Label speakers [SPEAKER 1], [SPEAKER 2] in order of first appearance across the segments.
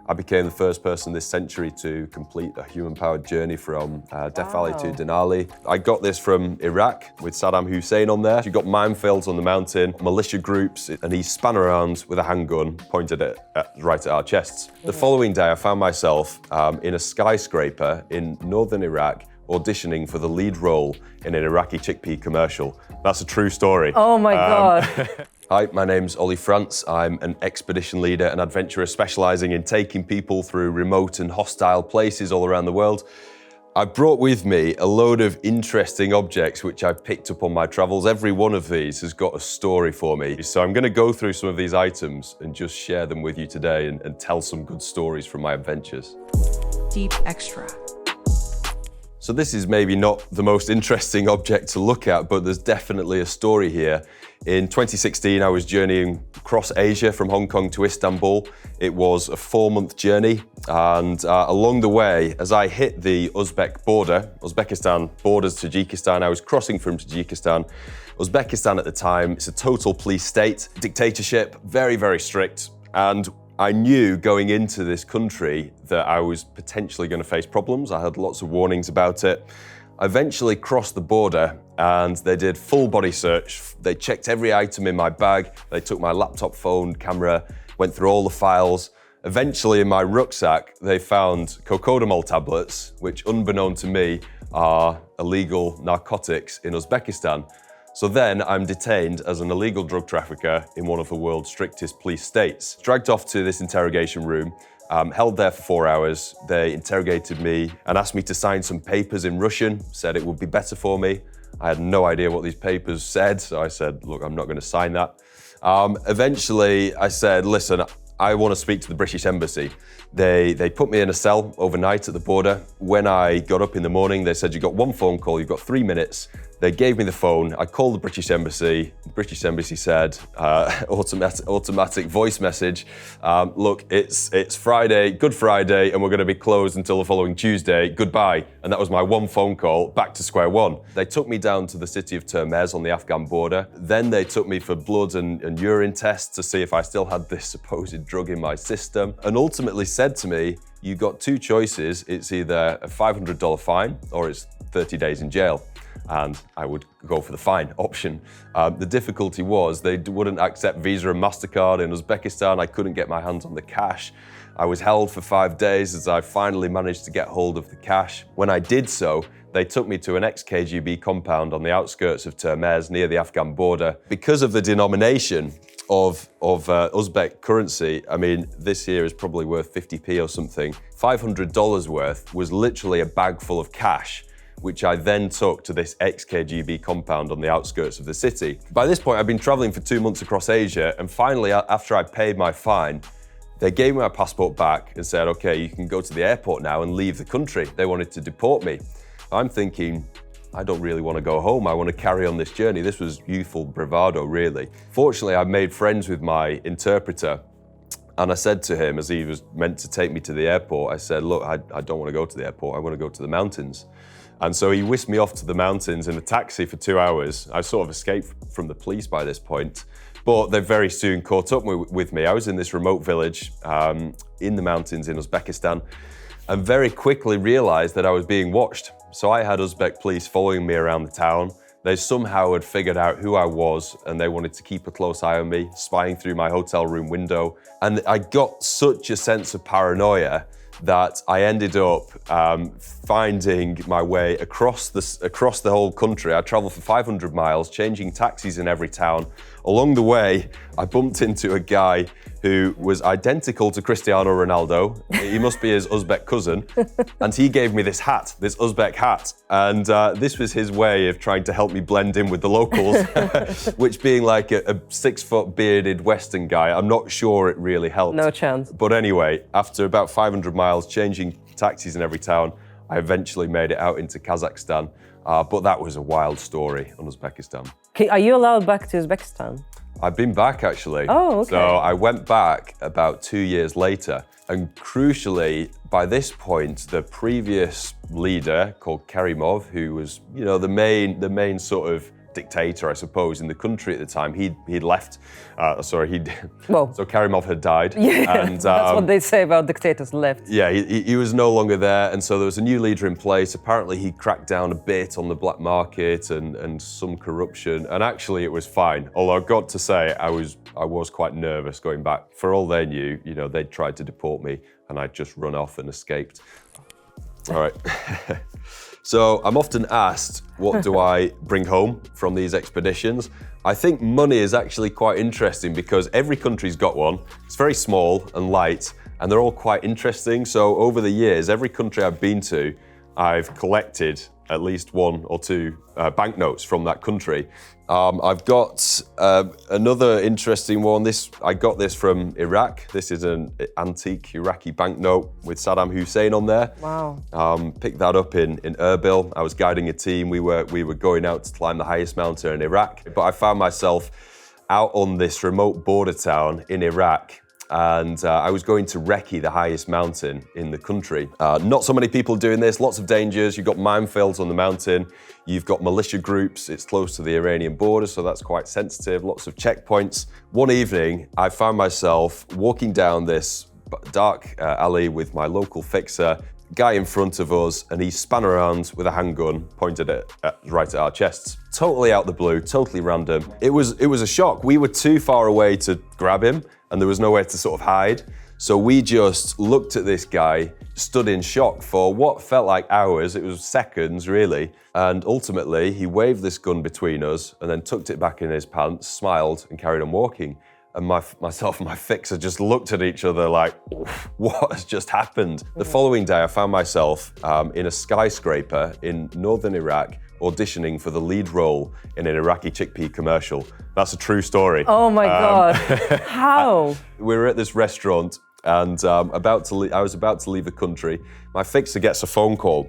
[SPEAKER 1] I became the first person this century to complete a human-powered journey from Death Valley to Denali. I got this from Iraq with Saddam Hussein on there. You got minefields on the mountain, militia groups, and he span around with a handgun pointed right at our chests. The following day, I found myself in a skyscraper in northern Iraq, auditioning for the lead role in an Iraqi chickpea commercial. That's a true story.
[SPEAKER 2] Oh my God.
[SPEAKER 1] Hi, my name's Oli France. I'm an expedition leader and adventurer specialising in taking people through remote and hostile places all around the world. I brought with me a load of interesting objects which I picked up on my travels. Every one of these has got a story for me. So I'm going to go through some of these items and just share them with you today and tell some good stories from my adventures.
[SPEAKER 2] DEEP Xtra.
[SPEAKER 1] So this is maybe not the most interesting object to look at, but there's definitely a story here. In 2016, I was journeying across Asia from Hong Kong to Istanbul. It was a 4-month journey, and along the way, as I hit the Uzbekistan borders Tajikistan, I was crossing from Tajikistan. Uzbekistan at the time, it's a total police state, dictatorship, very, very strict, and I knew going into this country that I was potentially going to face problems. I had lots of warnings about it. I eventually crossed the border and they did full body search. They checked every item in my bag. They took my laptop, phone, camera, went through all the files. Eventually in my rucksack, they found cocodamol tablets, which unbeknown to me are illegal narcotics in Uzbekistan. So then I'm detained as an illegal drug trafficker in one of the world's strictest police states. Dragged off to this interrogation room, held there for 4 hours. They interrogated me and asked me to sign some papers in Russian, said it would be better for me. I had no idea what these papers said, so I said, look, I'm not going to sign that. Eventually, I said, listen, I want to speak to the British Embassy. They put me in a cell overnight at the border. When I got up in the morning, they said, you've got one phone call, you've got 3 minutes. They gave me the phone. I called the British Embassy. The British Embassy said, automatic voice message, look, it's Friday, Good Friday, and we're going to be closed until the following Tuesday. Goodbye. And that was my one phone call, back to square one. They took me down to the city of Termez on the Afghan border. Then they took me for blood and urine tests to see if I still had this supposed drug in my system, and ultimately said to me, you've got two choices. It's either a $500 fine or it's 30 days in jail. And I would go for the fine option. The difficulty was they wouldn't accept Visa and MasterCard in Uzbekistan. I couldn't get my hands on the cash. I was held for 5 days as I finally managed to get hold of the cash. When I did so, they took me to an ex-KGB compound on the outskirts of Termez near the Afghan border. Because of the denomination of Uzbek currency, I mean, this here is probably worth 50p or something. $500 worth was literally a bag full of cash, which I then took to this ex-KGB compound on the outskirts of the city. By this point, I'd been traveling for 2 months across Asia, and finally, after I paid my fine, they gave me my passport back and said, okay, you can go to the airport now and leave the country. They wanted to deport me. I'm thinking, I don't really want to go home. I want to carry on this journey. This was youthful bravado, really. Fortunately, I made friends with my interpreter, and I said to him, as he was meant to take me to the airport, I said, look, I don't want to go to the airport. I want to go to the mountains. And so he whisked me off to the mountains in a taxi for 2 hours. I sort of escaped from the police by this point, but they very soon caught up with me. I was in this remote village in the mountains in Uzbekistan, and very quickly realized that I was being watched. So I had Uzbek police following me around the town. They somehow had figured out who I was, and they wanted to keep a close eye on me, spying through my hotel room window. And I got such a sense of paranoia that I ended up finding my way across the whole country. I traveled for 500 miles, changing taxis in every town. Along the way, I bumped into a guy who was identical to Cristiano Ronaldo. He must be his Uzbek cousin. And he gave me this hat, this Uzbek hat. And this was his way of trying to help me blend in with the locals, which being like a 6-foot bearded Western guy, I'm not sure it really helped.
[SPEAKER 2] No chance.
[SPEAKER 1] But anyway, after about 500 miles, changing taxis in every town, I eventually made it out into Kazakhstan. But that was a wild story on Uzbekistan.
[SPEAKER 2] Okay, are you allowed back to Uzbekistan?
[SPEAKER 1] I've been back actually.
[SPEAKER 2] Oh, okay.
[SPEAKER 1] So I went back about 2 years later, and crucially, by this point, the previous leader called Karimov, who was, the main sort of dictator, I suppose, in the country at the time. He'd left.
[SPEAKER 2] Well,
[SPEAKER 1] So Karimov had died.
[SPEAKER 2] yeah,
[SPEAKER 1] And,
[SPEAKER 2] that's what they say about dictators left.
[SPEAKER 1] yeah, he was no longer there, and so there was a new leader in place. Apparently, he cracked down a bit on the black market and some corruption, and actually, it was fine. Although I've got to say, I was quite nervous going back. For all they knew, they'd tried to deport me, and I'd just run off and escaped. All right. So I'm often asked, what do I bring home from these expeditions? I think money is actually quite interesting because every country's got one. It's very small and light, and they're all quite interesting. So over the years, every country I've been to, I've collected at least one or two banknotes from that country. I've got another interesting one. I got this from Iraq. This is an antique Iraqi banknote with Saddam Hussein on there.
[SPEAKER 2] Wow.
[SPEAKER 1] Picked that up in Erbil. I was guiding a team. We were going out to climb the highest mountain in Iraq. But I found myself out on this remote border town in Iraq, and I was going to Rekki, the highest mountain in the country. Not so many people doing this, lots of dangers. You've got minefields on the mountain. You've got militia groups. It's close to the Iranian border, so that's quite sensitive. Lots of checkpoints. One evening, I found myself walking down this dark alley with my local fixer, guy in front of us, and he span around with a handgun pointed right at our chests. Totally out the blue, totally random. It was a shock. We were too far away to grab him, and there was nowhere to sort of hide. So we just looked at this guy, stood in shock for what felt like hours. It was seconds, really. And ultimately, he waved this gun between us and then tucked it back in his pants, smiled, and carried on walking. And myself and my fixer just looked at each other like, what has just happened? The following day, I found myself in a skyscraper in northern Iraq, auditioning for the lead role in an Iraqi chickpea commercial. That's a true story.
[SPEAKER 2] Oh my God. How?
[SPEAKER 1] We were at this restaurant and I was about to leave the country. My fixer gets a phone call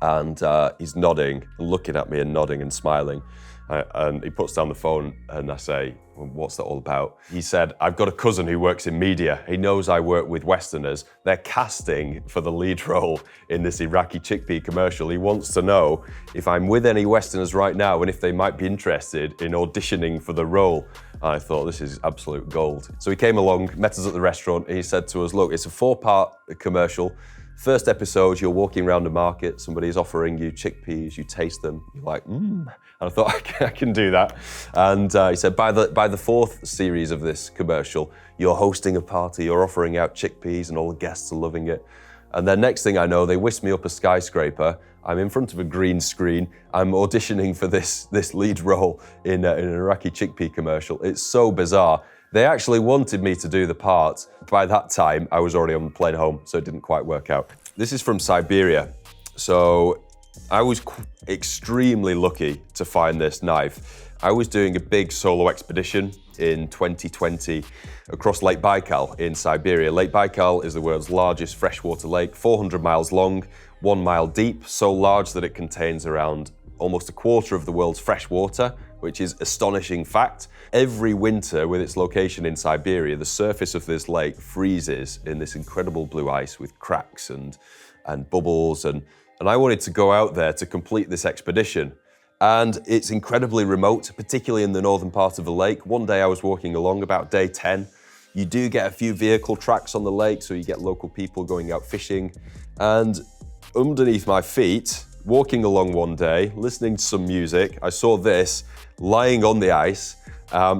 [SPEAKER 1] and he's nodding and looking at me and nodding and smiling. And he puts down the phone and I say, well, what's that all about? He said, I've got a cousin who works in media. He knows I work with Westerners. They're casting for the lead role in this Iraqi chickpea commercial. He wants to know if I'm with any Westerners right now and if they might be interested in auditioning for the role. And I thought, this is absolute gold. So he came along, met us at the restaurant, and he said to us, look, it's a 4-part commercial. First episode, you're walking around a market, somebody's offering you chickpeas, you taste them, you're like, And I thought, I can do that. And he said, by the 4th series of this commercial, you're hosting a party, you're offering out chickpeas and all the guests are loving it. And then next thing I know, they whisk me up a skyscraper, I'm in front of a green screen, I'm auditioning for this lead role in an Iraqi chickpea commercial. It's so bizarre. They actually wanted me to do the part. By that time, I was already on the plane home, so it didn't quite work out. This is from Siberia. So I was extremely lucky to find this knife. I was doing a big solo expedition in 2020 across Lake Baikal in Siberia. Lake Baikal is the world's largest freshwater lake, 400 miles long, 1 mile deep, so large that it contains around almost a quarter of the world's fresh water, which is astonishing fact. Every winter, with its location in Siberia, the surface of this lake freezes in this incredible blue ice with cracks and bubbles. And I wanted to go out there to complete this expedition. And it's incredibly remote, particularly in the northern part of the lake. One day I was walking along, about day 10. You do get a few vehicle tracks on the lake, so you get local people going out fishing. And underneath my feet, walking along one day, listening to some music, I saw this lying on the ice,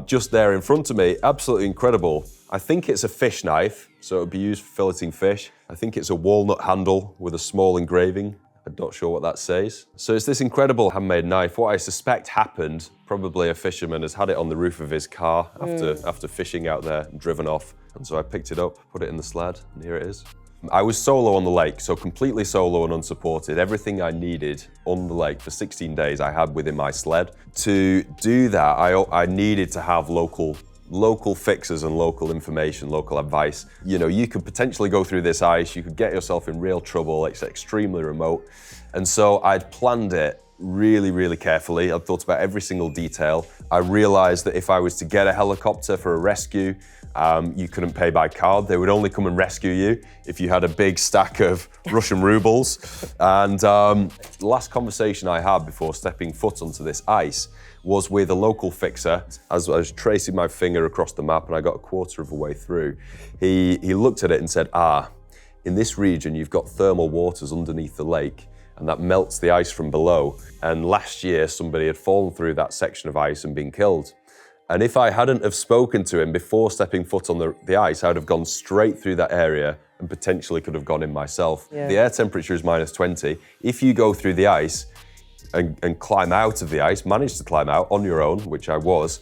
[SPEAKER 1] just there in front of me. Absolutely incredible. I think it's a fish knife, so it would be used for filleting fish. I think it's a walnut handle with a small engraving. I'm not sure what that says. So it's this incredible handmade knife. What I suspect happened, probably a fisherman has had it on the roof of his car after fishing out there and driven off. And so I picked it up, put it in the sled, and here it is. I was solo on the lake, so completely solo and unsupported. Everything I needed on the lake for 16 days I had within my sled. To do that, I needed to have local fixers and local information, local advice. You know, you could potentially go through this ice, you could get yourself in real trouble, it's extremely remote. And so I'd planned it really, really carefully. I'd thought about every single detail. I realized that if I was to get a helicopter for a rescue, you couldn't pay by card. They would only come and rescue you if you had a big stack of Russian rubles. And the last conversation I had before stepping foot onto this ice was with a local fixer. As I was tracing my finger across the map and I got a quarter of the way through, he looked at it and said, in this region, you've got thermal waters underneath the lake, and that melts the ice from below. And last year, somebody had fallen through that section of ice and been killed. And if I hadn't have spoken to him before stepping foot on the ice, I would have gone straight through that area and potentially could have gone in myself.
[SPEAKER 2] Yeah.
[SPEAKER 1] The air temperature is -20. If you go through the ice and climb out of the ice, manage to climb out on your own, which I was,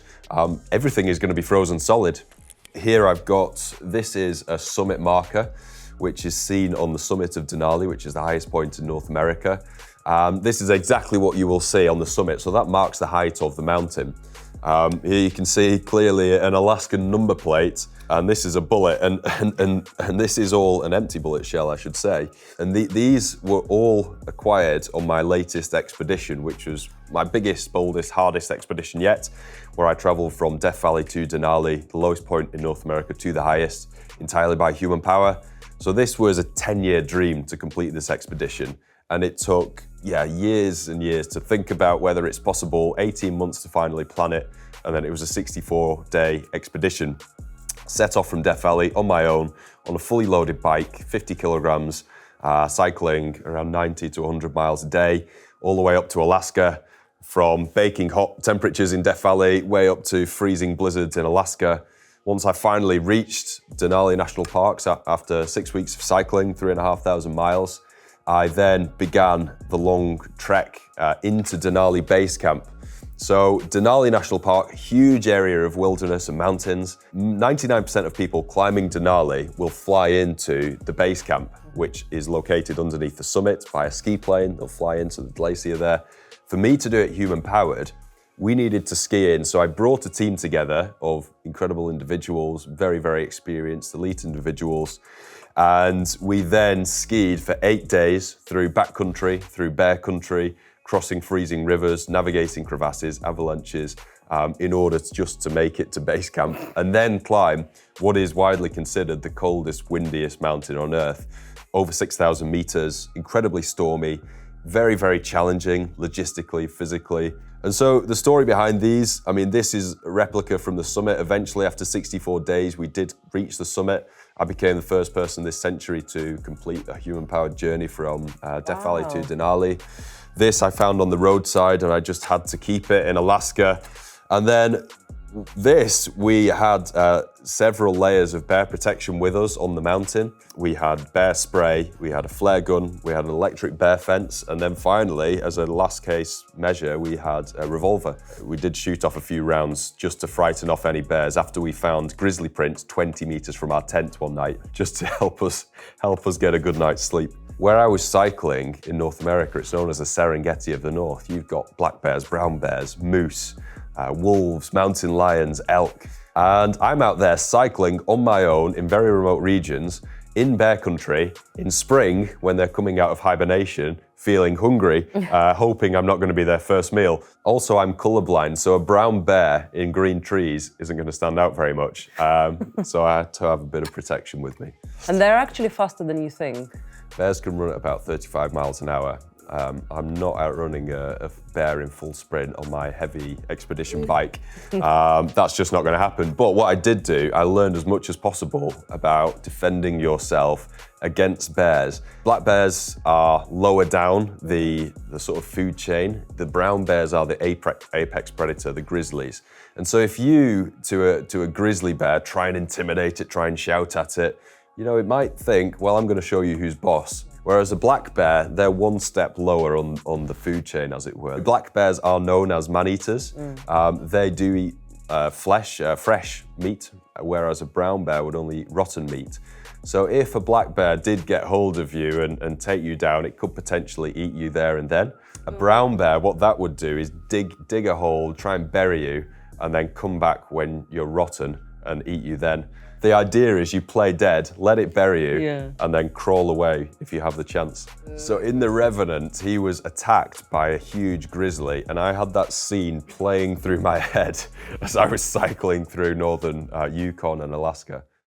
[SPEAKER 1] everything is going to be frozen solid. Here I've got, this is a summit marker, which is seen on the summit of Denali, which is the highest point in North America. This is exactly what you will see on the summit, so that marks the height of the mountain. Here you can see clearly an Alaskan number plate, and this is a bullet, and this is all an empty bullet shell, I should say. And these were all acquired on my latest expedition, which was my biggest, boldest, hardest expedition yet, where I traveled from Death Valley to Denali, the lowest point in North America, to the highest, entirely by human power. So this was a 10-year dream to complete this expedition, and it took, years and years to think about whether it's possible, 18 months to finally plan it, and then it was a 64-day expedition. Set off from Death Valley on my own, on a fully loaded bike, 50 kilograms, cycling around 90 to 100 miles a day, all the way up to Alaska, from baking hot temperatures in Death Valley, way up to freezing blizzards in Alaska. Once I finally reached Denali National Park, after 6 weeks of cycling, 3,500 miles, I then began the long trek into Denali Base Camp. So Denali National Park, huge area of wilderness and mountains. 99% of people climbing Denali will fly into the base camp, which is located underneath the summit by a ski plane. They'll fly into the glacier there. For me to do it human powered, we needed to ski in, so I brought a team together of incredible individuals, very, very experienced, elite individuals, and we then skied for 8 days through backcountry, through bear country, crossing freezing rivers, navigating crevasses, avalanches, in order just to make it to base camp, and then climb what is widely considered the coldest, windiest mountain on Earth. Over 6,000 meters, incredibly stormy, very, very challenging, logistically, physically. And so the story behind these, this is a replica from the summit. Eventually, after 64 days, we did reach the summit. I became the first person this century to complete a human-powered journey from Death Valley to Denali. This I found on the roadside, and I just had to keep it in Alaska. And then this, we had several layers of bear protection with us on the mountain. We had bear spray, we had a flare gun, we had an electric bear fence, and then finally, as a last case measure, we had a revolver. We did shoot off a few rounds just to frighten off any bears after we found grizzly prints 20 meters from our tent one night, just to help us get a good night's sleep. Where I was cycling in North America, it's known as the Serengeti of the North. You've got black bears, brown bears, moose, wolves, mountain lions, elk. And I'm out there cycling on my own in very remote regions, in bear country, in spring, when they're coming out of hibernation, feeling hungry, hoping I'm not going to be their first meal. Also, I'm colorblind, so a brown bear in green trees isn't going to stand out very much. So I had to have a bit of protection with me.
[SPEAKER 2] And they're actually faster than you think.
[SPEAKER 1] Bears can run at about 35 miles an hour. I'm not outrunning a bear in full sprint on my heavy expedition bike. That's just not going to happen. But what I did do, I learned as much as possible about defending yourself against bears. Black bears are lower down the sort of food chain. The brown bears are the apex predator, the grizzlies. And so if you, to a grizzly bear, try and intimidate it, try and shout at it, it might think, well, I'm going to show you who's boss. Whereas a black bear, they're one step lower on the food chain, as it were. Black bears are known as man-eaters. They do eat fresh meat, whereas a brown bear would only eat rotten meat. So if a black bear did get hold of you and take you down, it could potentially eat you there and then. A brown bear, what that would do is dig a hole, try and bury you, and then come back when you're rotten and eat you then. The idea is you play dead, let it bury you,
[SPEAKER 2] Yeah.
[SPEAKER 1] and then crawl away if you have the chance. So in The Revenant, he was attacked by a huge grizzly, and I had that scene playing through my head as I was cycling through northern Yukon and Alaska.